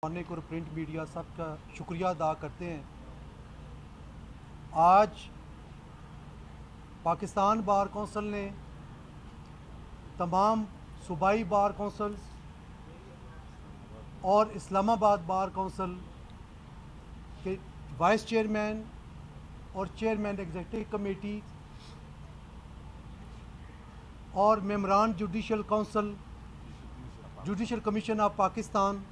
Electronic اور print media سب کا شکریہ ادا کرتے ہیں۔ آج پاکستان بار کونسل نے تمام صوبائی بار کونسلز اور اسلام آباد بار کونسل کے وائس چیئرمین اور چیئرمین ایگزیکٹو کمیٹی اور ممبران judicial council judicial commission of Pakistan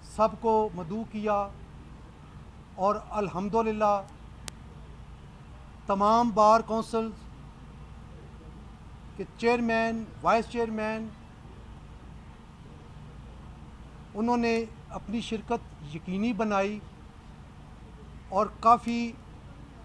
سب کو مدعو کیا، اور الحمدللہ تمام بار کونسل کے چیئرمین وائس چیئرمین انہوں نے اپنی شرکت یقینی بنائی اور کافی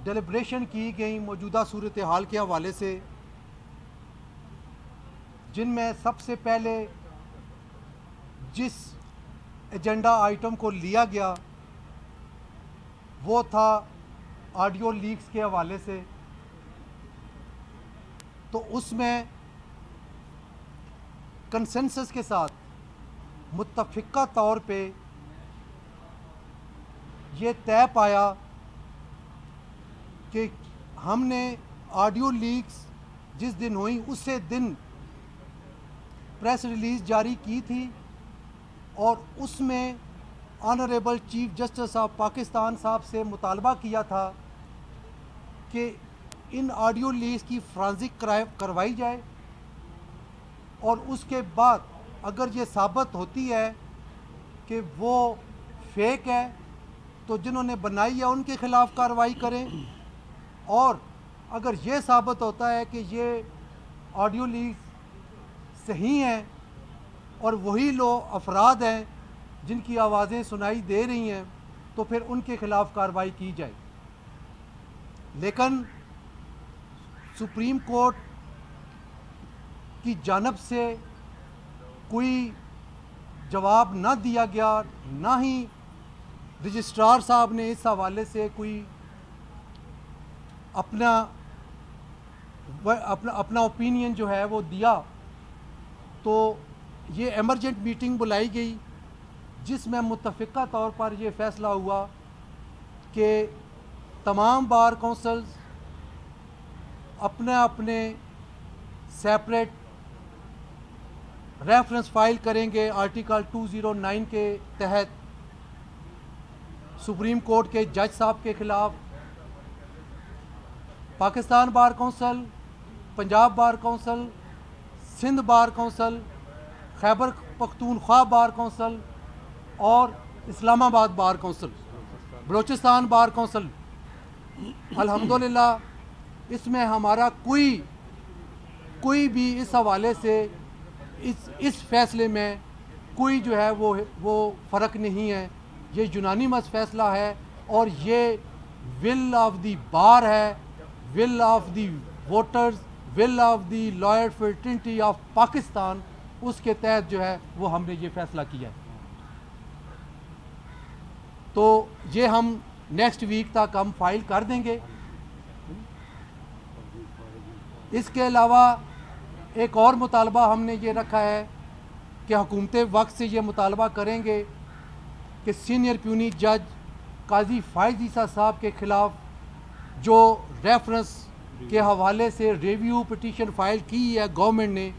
ڈیلیبریشن کی گئی موجودہ صورتحال کے حوالے سے، جن میں سب سے پہلے جس ایجنڈا آئٹم کو لیا گیا وہ تھا آڈیو لیکس کے حوالے سے۔ تو اس میں کنسنسس کے ساتھ متفقہ طور پہ یہ طے پایا کہ ہم نے آڈیو لیکس جس دن ہوئی اسی دن پریس ریلیز جاری کی تھی، اور اس میں honourable chief justice of Pakistan صاحب سے مطالبہ کیا تھا کہ ان آڈیو لیکس کی فرانزک کروائی جائے، اور اس کے بعد اگر یہ ثابت ہوتی ہے کہ وہ فیک ہے تو جنہوں نے بنائی ہے ان کے خلاف کارروائی کریں، اور اگر یہ ثابت ہوتا ہے کہ یہ آڈیو لیکس صحیح ہیں اور وہی لوگ افراد ہیں جن کی آوازیں سنائی دے رہی ہیں تو پھر ان کے خلاف کارروائی کی جائے۔ لیکن سپریم کورٹ کی جانب سے کوئی جواب نہ دیا گیا، نہ ہی رجسٹرار صاحب نے اس حوالے سے کوئی اپنا اوپینین جو ہے وہ دیا۔ تو یہ ایمرجنٹ میٹنگ بلائی گئی جس میں متفقہ طور پر یہ فیصلہ ہوا کہ تمام بار کونسلز اپنے سیپریٹ ریفرنس فائل کریں گے آرٹیکل 209 کے تحت سپریم کورٹ کے جج صاحب کے خلاف۔ Pakistan bar council, Punjab bar council, Sindh bar council, Khyber Pakhtunkhwa bar council اور Islamabad bar council, Balochistan bar council, الحمدللہ اس میں ہمارا کوئی بھی اس حوالے سے اس فیصلے میں کوئی جو ہے وہ فرق نہیں ہے۔ یہ یونانیمس فیصلہ ہے، اور یہ ول آف دی بار ہے، will of the voters, will of the lawyer fraternity of Pakistan, اس کے تحت جو ہے وہ ہم نے یہ فیصلہ کیا ہے۔ تو یہ ہم نیکسٹ ویک تک ہم فائل کر دیں گے۔ اس کے علاوہ ایک اور مطالبہ ہم نے یہ رکھا ہے کہ حکومت وقت سے یہ مطالبہ کریں گے کہ سینئر پیونی جج قاضی فائز عیسیٰ صاحب کے خلاف جو ریفرنس کے حوالے سے ریویو پٹیشن فائل کی ہے گورنمنٹ نے،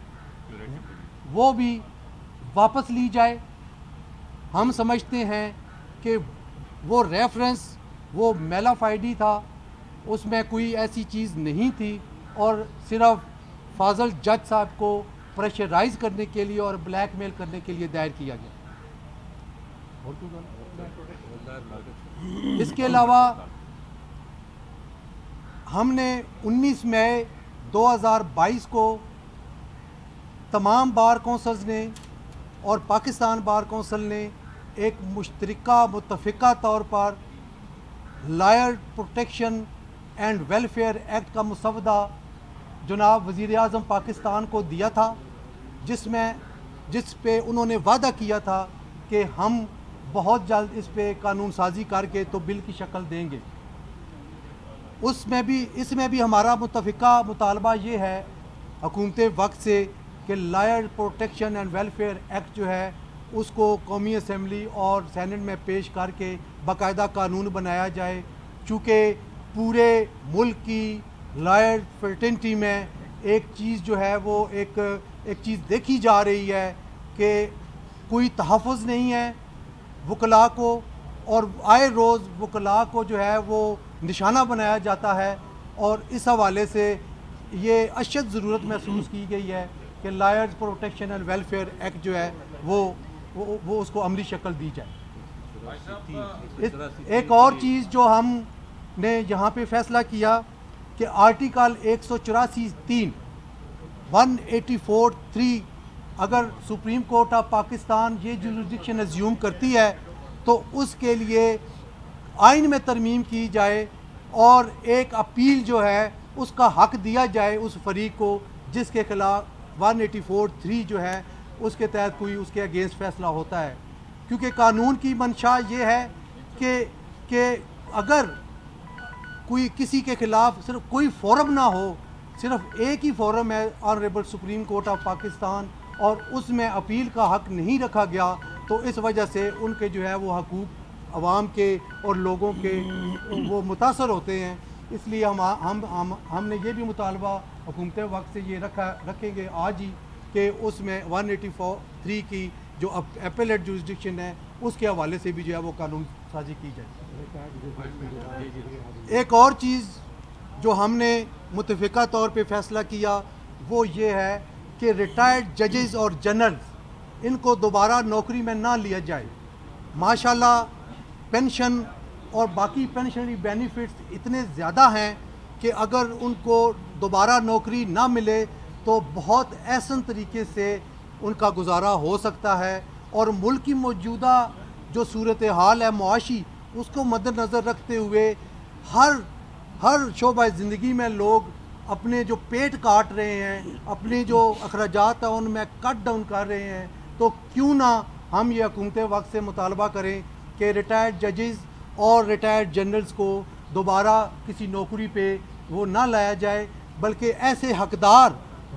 وہ بھی واپس لی جائے۔ ہم سمجھتے ہیں کہ وہ ریفرنس وہ میلا فائڈی تھا، اس میں کوئی ایسی چیز نہیں تھی، اور صرف فاضل جج صاحب کو پریشرائز کرنے کے لیے اور بلیک میل کرنے کے لیے دائر کیا گیا۔ اس کے علاوہ ہم نے 19 مئی 2022 کو تمام بار کونسلز نے اور پاکستان بار کونسل نے ایک مشترکہ متفقہ طور پر lawyer protection and welfare act کا مسودہ جناب وزیر اعظم پاکستان کو دیا تھا، جس پہ انہوں نے وعدہ کیا تھا کہ ہم بہت جلد اس پہ قانون سازی کر کے تو بل کی شکل دیں گے۔ اس میں بھی ہمارا متفقہ مطالبہ یہ ہے حکومت وقت سے کہ lawyer protection and welfare act جو ہے اس کو قومی اسمبلی اور سینٹ میں پیش کر کے باقاعدہ قانون بنایا جائے، چونکہ پورے ملک کی لائر فرٹینٹی میں ایک چیز جو ہے وہ ایک چیز دیکھی جا رہی ہے کہ کوئی تحفظ نہیں ہے وکلاء کو، اور آئے روز وکلاء کو جو ہے وہ نشانہ بنایا جاتا ہے، اور اس حوالے سے یہ اشد ضرورت محسوس کی گئی ہے کہ lawyers protection and welfare act جو ہے وہ اس کو عملی شکل دی جائے۔ ایک اور چیز جو ہم نے یہاں پہ فیصلہ کیا کہ آرٹیکل 184(3) 184(3) اگر سپریم کورٹ آف پاکستان یہ جورسڈکشن ایزیوم کرتی ہے تو اس کے لیے آئین میں ترمیم کی جائے اور ایک اپیل جو ہے اس کا حق دیا جائے اس فریق کو جس کے خلاف 184(3) جو ہے اس کے تحت کوئی اس کے اگینسٹ فیصلہ ہوتا ہے، کیونکہ قانون کی منشا یہ ہے کہ اگر کوئی کسی کے خلاف صرف کوئی فورم نہ ہو، صرف ایک ہی فورم ہے honourable supreme court of Pakistan, اور اس میں اپیل کا حق نہیں رکھا گیا، تو اس وجہ سے ان کے جو ہے وہ حقوق عوام کے اور لوگوں کے وہ متاثر ہوتے ہیں۔ اس لیے ہم نے یہ بھی مطالبہ حکومت وقت سے یہ رکھیں گے آج ہی کہ اس میں 184(3) کی جو اپیلیٹ جورسڈکشن ہے اس کے حوالے سے بھی جو ہے وہ قانون سازی کی جائے۔ ایک اور چیز جو ہم نے متفقہ طور پہ فیصلہ کیا وہ یہ ہے کہ ریٹائرڈ ججز اور جنرلز ان کو دوبارہ نوکری میں نہ لیا جائے۔ ماشاءاللہ پینشن اور باقی پینشنری بینیفٹس اتنے زیادہ ہیں کہ اگر ان کو دوبارہ نوکری نہ ملے تو بہت احسن طریقے سے ان کا گزارا ہو سکتا ہے، اور ملک کی موجودہ جو صورتحال ہے معاشی اس کو مد نظر رکھتے ہوئے ہر شعبہ زندگی میں لوگ اپنے جو پیٹ کاٹ رہے ہیں، اپنے جو اخراجات ہیں ان میں کٹ ڈاؤن کر رہے ہیں، تو کیوں نہ ہم یہ حکومت وقت سے مطالبہ کریں کہ ریٹائرڈ ججز اور ریٹائرڈ جنرلز کو دوبارہ کسی نوکری پہ وہ نہ لایا جائے، بلکہ ایسے حقدار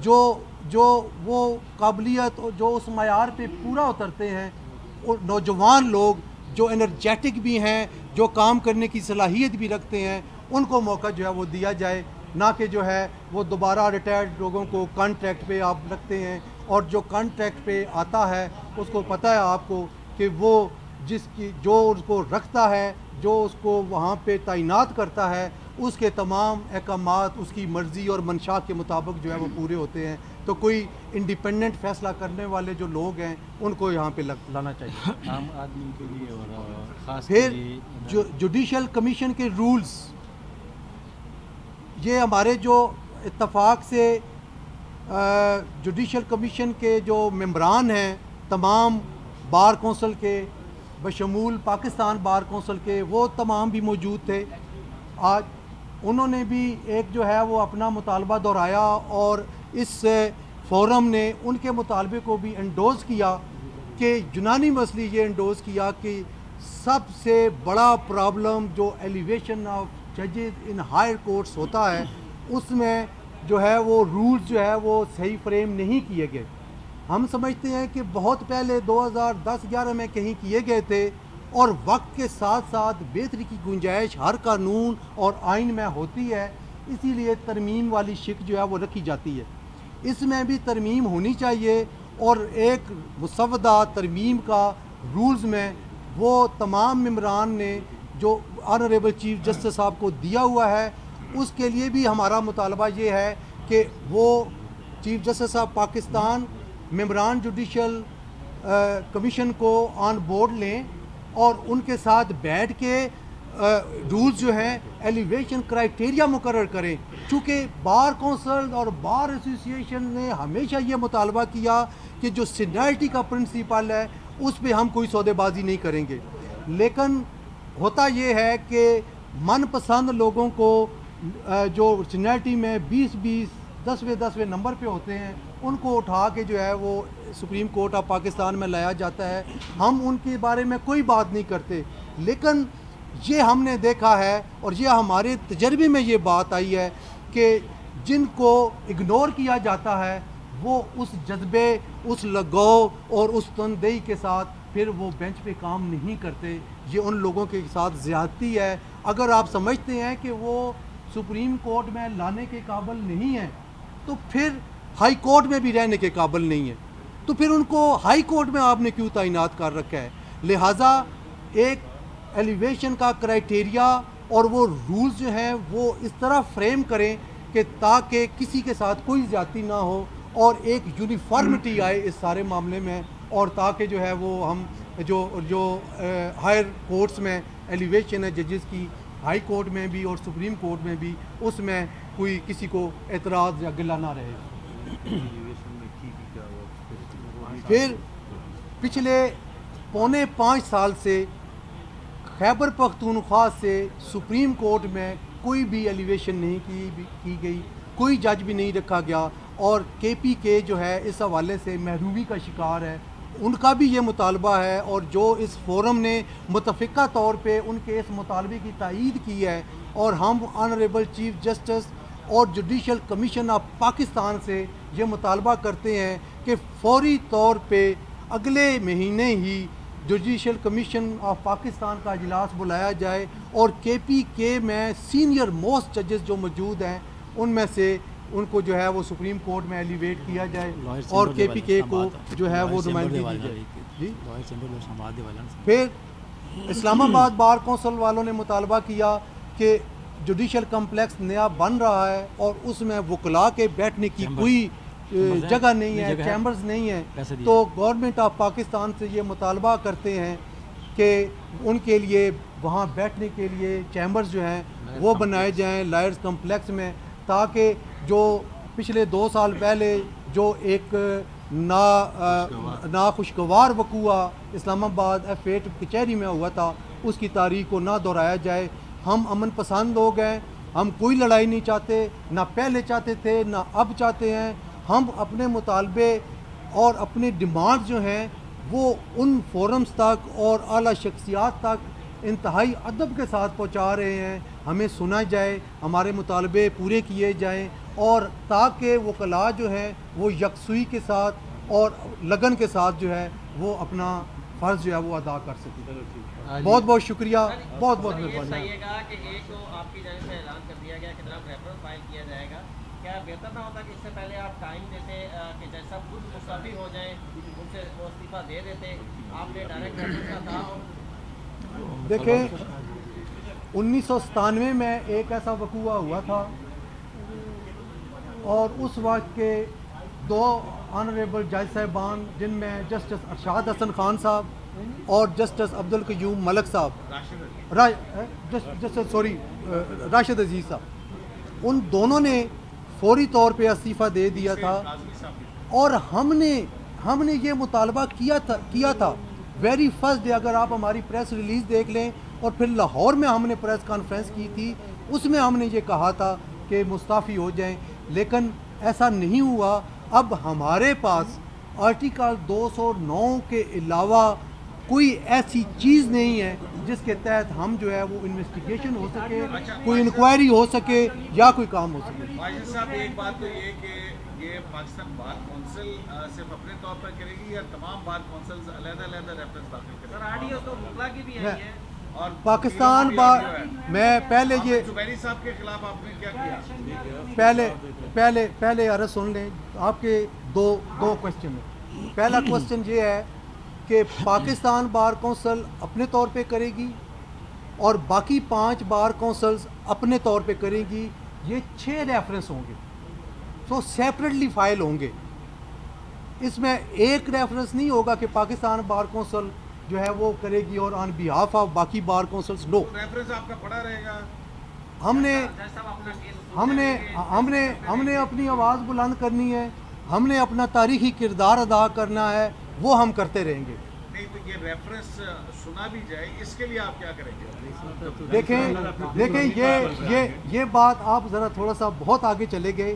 جو وہ قابلیت جو اس معیار پہ پورا اترتے ہیں، اور نوجوان لوگ جو انرجیٹک بھی ہیں، جو کام کرنے کی صلاحیت بھی رکھتے ہیں، ان کو موقع جو ہے وہ دیا جائے، نہ کہ جو ہے وہ دوبارہ ریٹائرڈ لوگوں کو کانٹریکٹ پہ آپ رکھتے ہیں، اور جو کانٹریکٹ پہ آتا ہے اس کو پتہ ہے آپ کو کہ وہ جو اس کو رکھتا ہے، جو اس کو وہاں پہ تعینات کرتا ہے، اس کے تمام احکامات اس کی مرضی اور منشا کے مطابق جو ہے وہ پورے ہوتے ہیں، تو کوئی انڈیپینڈنٹ فیصلہ کرنے والے جو لوگ ہیں ان کو یہاں پہ لانا چاہیے۔ عام آدمی کے لیے اور خاص پھر جوڈیشل کمیشن کے رولز، یہ ہمارے جو اتفاق سے جوڈیشل کمیشن کے جو ممبران ہیں تمام بار کونسل کے بشمول پاکستان بار کونسل کے، وہ تمام بھی موجود تھے آج، انہوں نے بھی ایک جو ہے وہ اپنا مطالبہ دہرایا، اور اس فورم نے ان کے مطالبے کو بھی انڈوز کیا کہ یونانی مسئلے یہ انڈوز کیا کہ سب سے بڑا پرابلم جو ایلیویشن آف ججز ان ہائر کورٹس ہوتا ہے، اس میں جو ہے وہ رولز جو ہے وہ صحیح فریم نہیں کیے گئے۔ ہم سمجھتے ہیں کہ بہت پہلے 2010-11 میں کہیں کیے گئے تھے، اور وقت کے ساتھ ساتھ بہتری کی گنجائش ہر قانون اور آئین میں ہوتی ہے، اسی لیے ترمیم والی شک جو ہے وہ رکھی جاتی ہے۔ اس میں بھی ترمیم ہونی چاہیے، اور ایک مسودہ ترمیم کا رولز میں وہ تمام ممبران نے جو آنریبل چیف جسٹس صاحب کو دیا ہوا ہے، اس کے لیے بھی ہمارا مطالبہ یہ ہے کہ وہ چیف جسٹس آف پاکستان ممبران جوڈیشل کمیشن کو آن بورڈ لیں اور ان کے ساتھ بیٹھ کے رولز جو ہیں ایلیویشن کرائیٹیریا مقرر کریں، چونکہ بار کونسل اور بار ایسوسیشن نے ہمیشہ یہ مطالبہ کیا کہ جو سینیئرٹی کا پرنسپل ہے اس پہ ہم کوئی سودے بازی نہیں کریں گے، لیکن ہوتا یہ ہے کہ من پسند لوگوں کو جو سینیئرٹی میں 20-20 10ویں نمبر پہ ہوتے ہیں، ان کو اٹھا کے جو ہے وہ سپریم کورٹ آف پاکستان میں لایا جاتا ہے۔ ہم ان کے بارے میں کوئی بات نہیں کرتے، لیکن یہ ہم نے دیکھا ہے اور یہ ہمارے تجربے میں یہ بات آئی ہے کہ جن کو اگنور کیا جاتا ہے وہ اس جذبے، اس لگاؤ اور اس تندہی کے ساتھ پھر وہ بینچ پہ کام نہیں کرتے. یہ ان لوگوں کے ساتھ زیادتی ہے. اگر آپ سمجھتے ہیں کہ وہ سپریم کورٹ میں لانے کے قابل نہیں ہیں تو پھر ہائی کورٹ میں بھی رہنے کے قابل نہیں ہیں. تو پھر ان کو ہائی کورٹ میں آپ نے کیوں تعینات کر رکھا ہے؟ لہٰذا ایک ایلیویشن کا کرائٹیریا اور وہ رولز جو ہیں وہ اس طرح فریم کریں کہ تاکہ کسی کے ساتھ کوئی زیادتی نہ ہو اور ایک یونیفارمٹی آئے اس سارے معاملے میں، اور تاکہ جو ہے وہ ہم جو ہائر کورٹس میں ایلیویشن ہے ججز کی، ہائی کورٹ میں بھی اور سپریم کورٹ میں بھی، اس میں کوئی کسی کو اعتراض یا گلہ نہ رہے. پھر پچھلے 4.25 سال سے خیبر پختونخوا سے سپریم کورٹ میں کوئی بھی ایلیویشن نہیں کی گئی، کوئی جج بھی نہیں رکھا گیا، اور کے پی کے جو ہے اس حوالے سے محرومی کا شکار ہے. ان کا بھی یہ مطالبہ ہے، اور جو اس فورم نے متفقہ طور پہ ان کے اس مطالبے کی تائید کی ہے، اور ہم آنریبل چیف جسٹس اور جوڈیشل کمیشن آف پاکستان سے یہ مطالبہ کرتے ہیں کہ فوری طور پہ اگلے مہینے ہی جوڈیشل کمیشن آف پاکستان کا اجلاس بلایا جائے، اور کے پی کے میں سینئر موسٹ ججز جو موجود ہیں ان میں سے ان کو جو ہے وہ سپریم کورٹ میں ایلیویٹ کیا جائے، اور کے پی کے کو جو ہے وہ نمائندگی دی جائے. جی پھر اسلام آباد بار کونسل والوں نے مطالبہ کیا کہ جوڈیشل کمپلیکس نیا بن رہا ہے اور اس میں وکلاء کے بیٹھنے کی کوئی جگہ نہیں ہے، چیمبرز نہیں ہیں. تو گورنمنٹ آف پاکستان سے یہ مطالبہ کرتے ہیں کہ ان کے لیے وہاں بیٹھنے کے لیے چیمبرز جو ہیں وہ بنائے جائیں لائرز کمپلیکس میں، تاکہ جو پچھلے 2 سال پہلے جو ایک ناخوشگوار وقوع اسلام آباد F8 کچہری میں ہوا تھا اس کی تاریخ کو نہ دہرایا جائے. ہم امن پسند لوگ ہیں، ہم کوئی لڑائی نہیں چاہتے، نہ پہلے چاہتے تھے نہ اب چاہتے ہیں. ہم اپنے مطالبے اور اپنے ڈیمانڈ جو ہیں وہ ان فورمز تک اور اعلیٰ شخصیات تک انتہائی ادب کے ساتھ پہنچا رہے ہیں. ہمیں سنا جائے، ہمارے مطالبے پورے کیے جائیں، اور تاکہ وکلاء جو ہیں وہ یکسوئی کے ساتھ اور لگن کے ساتھ جو ہے وہ اپنا فرض جو ہے وہ ادا کر سکیں. بہت بہت شکریہ، بہت بہت مہربانی. بتائیے گا کہ ایک تو آپ کی جانب سے اعلان کر دیا گیا کہ جناب ریفرنس فائل کیا جائے گا، کیا بہتر نہ ہوتا کہ اس سے پہلے آپ ٹائم دیتے کہ جیسا خود مستعفی ہو جائیں ان سے وہ استعفیٰ دے دیتے؟ آپ نے ڈائریکٹ ریفرنس کا تھا. دیکھیں 1997 میں ایک ایسا وقوع ہوا تھا، اور اس وقت کے 2 آنریبل جج صاحبان جن میں جسٹس ارشاد حسن خان صاحب اور جسٹس عبدالقیوم ملک صاحب، راشد عزیز صاحب، ان دونوں نے فوری طور پہ استعفیٰ دے دیا تھا. اور ہم نے یہ مطالبہ کیا تھا ویری فرسٹ ڈے. اگر آپ ہماری پریس ریلیز دیکھ لیں، اور پھر لاہور میں ہم نے پریس کانفرنس کی تھی، اس میں ہم نے یہ کہا تھا کہ مستعفی ہو جائیں، لیکن ایسا نہیں ہوا. اب ہمارے پاس آرٹیکل 209 کے علاوہ کوئی ایسی چیز نہیں ہے جس کے تحت ہم جو ہے وہ انویسٹیگیشن ہو سکے، کوئی انکوائری ہو سکے یا کوئی کام ہو سکے. واجد صاحب ایک بات تو یہ کہ یہ پاکستان بار کونسل صرف اپنے طور پر کرے گی یا تمام بار کونسلز علیحدہ ریفرنس داخل کریں گے؟ سر آڈیو تو وکلاء کی بھی آئی ہے. اور پاکستان بار میں پہلے یہ زبیری صاحب کے خلاف آپ نے کیا کیا؟ پہلے عرض سن لیں. آپ کے دو کوسچن ہیں. پہلا کوسچن یہ ہے کہ پاکستان بار کونسل اپنے طور پہ کرے گی اور باقی 5 بار کونسلز اپنے طور پہ کریں گی. یہ 6 ریفرنس ہوں گے، تو سیپریٹلی فائل ہوں گے. اس میں ایک ریفرنس نہیں ہوگا کہ پاکستان بار کونسل جو ہے وہ کرے گی اور آن بیہاف آف باقی بار کونسلز. نو، ریفرنس آپ کا پڑا رہے گا. ہم نے اپنی آواز بلند کرنی ہے، ہم نے اپنا تاریخی کردار ادا کرنا ہے، وہ ہم کرتے رہیں گے. نہیں تو یہ ریفرنس سنا بھی جائے، اس کے لیے آپ کیا کریں گے؟ دیکھیں یہ بات آپ ذرا تھوڑا سا بہت آگے چلے گئے.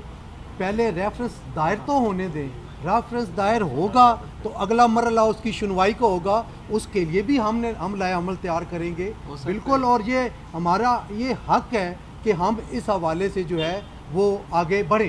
پہلے ریفرنس دائر تو ہونے دیں. ریفرنس دائر ہوگا تو اگلا مرحلہ اس کی سنوائی کا ہوگا، اس کے لیے بھی ہم لائے عمل تیار کریں گے بالکل. اور یہ ہمارا یہ حق ہے کہ ہم اس حوالے سے جو ہے وہ آگے بڑھیں.